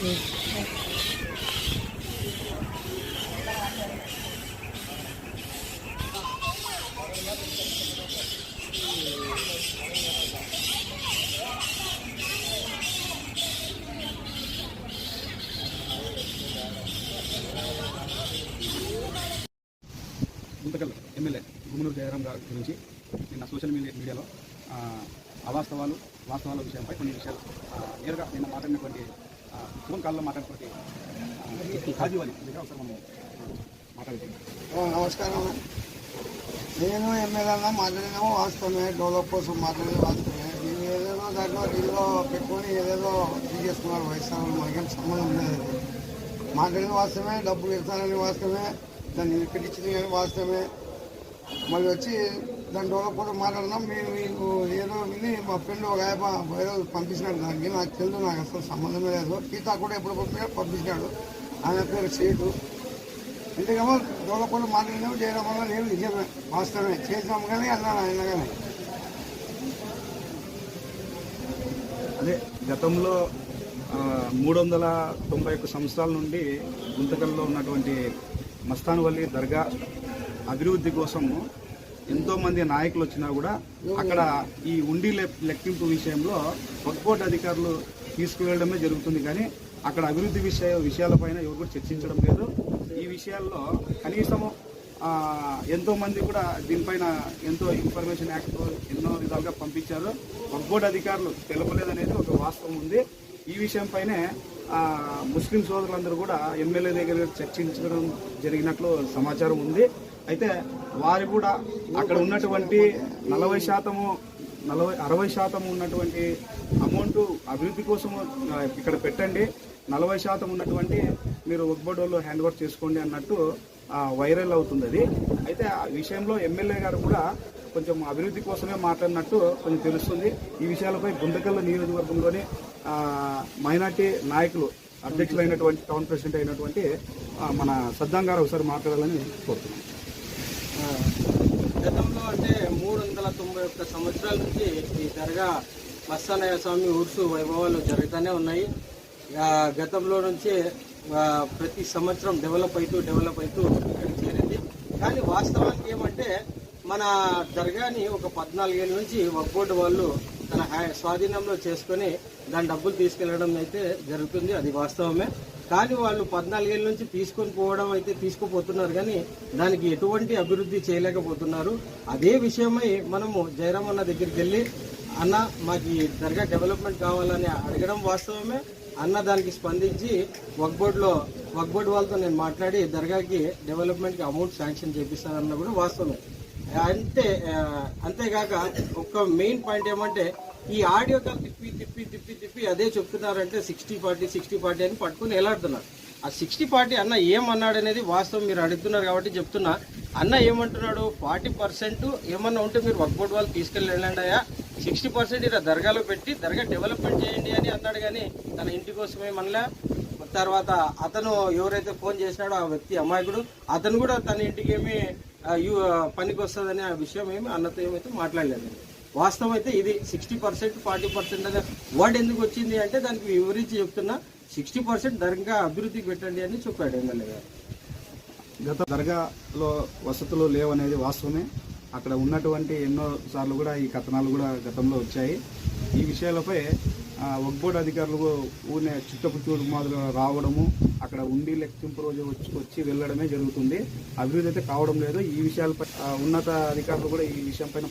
Guntakal MLA Gummanuru Jayaram గారి గురించి నిన్న సోషల్ మీడియాలో వాస్తవాల విషయంపై కొన్ని విషయాలు నేరుగా నిన్న మాట్లాడినటువంటి ఫోన్ కాల్లో మాట్లాడినటువంటి రాజీవాలి దగ్గర ఒకసారి మనం మాట్లాడుతున్నాం. నమస్కారం. నేను ఎమ్మెల్యేగా మాట్లాడినాము వాస్తవమే, డెవలప్ కోసం మాట్లాడేది వాస్తవమే. నేను ఏదేదో దాంట్లో దీనిలో పెట్టుకొని ఏదేదో తీసుకున్నారు వైఎస్ఆర్, మనకేం సంబంధం లేదు. మాట్లాడిన వాస్తవమే, డబ్బులు ఇస్తానని వాస్తవమే, దాన్ని పెట్టించింది కానీ వాస్తవమే. మళ్ళీ వచ్చి దాని డెవలప్ కూడా మాట్లాడినాం. మీకు ఏదో విని మా ఫ్రెండ్ ఒక ఏదో పంపించినాడు, దానికి నాకు తెలుసు, నాకు అసలు సంబంధమే లేదు. గీతా కూడా ఎప్పుడు పంపించినాడు, ఆయన పేరు సీటు. ఇంతకేమో డెవలప్ కూడా మాట్లాడినాము, చేయడం వల్ల నేను నిజమే వాస్తవమే చేసినాము కానీ అన్నాను ఆయన కానీ. అదే గతంలో 391 సంవత్సరాల నుండి గుంతకల్లో ఉన్నటువంటి మస్తాన్వల్లి దర్గా అభివృద్ధి కోసము ఎంతోమంది నాయకులు వచ్చినా కూడా అక్కడ ఈ ఉండి లెక్కింపు విషయంలో వక్ఫ్ బోర్డు అధికారులు తీసుకువెళ్ళడమే జరుగుతుంది, కానీ అక్కడ అభివృద్ధి విషయాలపైన ఎవరు కూడా చర్చించడం లేదు. ఈ విషయాల్లో కనీసము ఎంతోమంది కూడా దీనిపైన ఎంతో ఇన్ఫర్మేషన్ యాక్ట్ ఎన్నో విధాలుగా పంపించారు. వక్ఫ్ బోర్డు అధికారులు తెలపలేదనేది ఒక వాస్తవం ఉంది. ఈ విషయంపైనే ముస్లిం సోదరులందరూ కూడా ఎమ్మెల్యే దగ్గర చర్చించడం జరిగినట్లు సమాచారం ఉంది. అయితే వారు కూడా అక్కడ ఉన్నటువంటి 60% ఉన్నటువంటి అమౌంట్ అభివృద్ధి కోసము ఇక్కడ పెట్టండి, 40% ఉన్నటువంటి మీరు వక్ఫ్ బోర్డు వాళ్ళు హ్యాండ్ ఓవర్ చేసుకోండి అన్నట్టు వైరల్ అవుతుంది అది. అయితే ఆ విషయంలో ఎమ్మెల్యే గారు కూడా కొంచెం అభివృద్ధి కోసమే మాట్లాడినట్టు కొంచెం తెలుస్తుంది. ఈ విషయాలపై గుంతకల్ నియోజకవర్గంలోని మైనార్టీ నాయకులు అధ్యక్షులైనటువంటి టౌన్ ప్రెసిడెంట్ అయినటువంటి మన సద్దాం గారు ఒకసారి మాట్లాడాలని కోరుతున్నాం. గతంలో అంటే 391 సంవత్సరాల నుంచి ఈ దర్గా మస్తానయ్య స్వామి ఉర్సు వైభవాలు జరుగుతూనే ఉన్నాయి. గతంలో నుంచే ప్రతి సంవత్సరం డెవలప్ అవుతూ ఇక్కడికి చేరింది. కానీ వాస్తవానికి ఏమంటే మన దర్గాని ఒక 14 ఏళ్ళ నుంచి వక్ఫ్ బోర్డు వాళ్ళు తన స్వాధీనంలో చేసుకుని దాని డబ్బులు తీసుకెళ్లడం అయితే జరుగుతుంది, అది వాస్తవమే. కానీ వాళ్ళు 14 ఏళ్ళ నుంచి తీసుకుపోతున్నారు, కానీ దానికి ఎటువంటి అభివృద్ధి చేయలేకపోతున్నారు. అదే విషయమై మనము జయరాం అన్న దగ్గరికి వెళ్ళి, అన్న మాకు ఈ దర్గా డెవలప్మెంట్ కావాలని అడగడం వాస్తవమే. అన్న దానికి స్పందించి వక్ఫ్ బోర్డు వాళ్ళతో నేను మాట్లాడి దర్గాకి డెవలప్మెంట్కి అమౌంట్ శాంక్షన్ చేపిస్తానన్న కూడా వాస్తవమే. అంతేగాక ఒక మెయిన్ పాయింట్ ఏమంటే ఈ ఆడియో కాల్ తిప్పి అదే చెప్తున్నారంటే 60-40 అని పట్టుకుని ఎలాడుతున్నారు. ఆ 60-40 అన్న ఏమన్నాడు అనేది వాస్తవం మీరు అడుగుతున్నారు కాబట్టి చెప్తున్నా. అన్న ఏమంటున్నాడు, 40% ఏమన్నా ఉంటే మీరు వక్ఫ్ బోర్డు వాళ్ళు తీసుకెళ్ళి వెళ్ళండి అయ్యా, 60% ఇలా దర్గాలో పెట్టి దర్గా డెవలప్మెంట్ చేయండి అని అన్నాడు. కానీ తన ఇంటి కోసమే మనలే. తర్వాత అతను ఎవరైతే ఫోన్ చేసినాడో ఆ వ్యక్తి అమాయకుడు, అతను కూడా తన ఇంటికి ఏమి పనికి వస్తుందని ఆ విషయం ఏమి అన్నతో ఏమైతే మాట్లాడలేదు. వాస్తవం అయితే ఇది 60% 40% అనే వర్డ్ ఎందుకు వచ్చింది అంటే దానికి వివరించి చెప్తున్నా. 60% దర్గా అభివృద్ధికి పెట్టండి అని చెప్పాడు ఎమ్మెల్యే గారు. గత దర్గాలో వసతులు లేవనేది వాస్తవమే. అక్కడ ఉన్నటువంటి ఎన్నో సార్లు కూడా ఈ కథనాలు కూడా గతంలో వచ్చాయి. ఈ విషయాలపై వక్ఫ్ బోర్డు అధికారులు ఊరినే చుట్టపుచ్చూడు మాదిరిగా రావడము, అక్కడ ఉండి లెక్కింపు రోజు వచ్చి వెళ్ళడమే జరుగుతుంది. అభివృద్ధి అయితే కావడం లేదు. ఈ విషయాలపై ఉన్నత అధికారులు కూడా ఈ విషయం పైన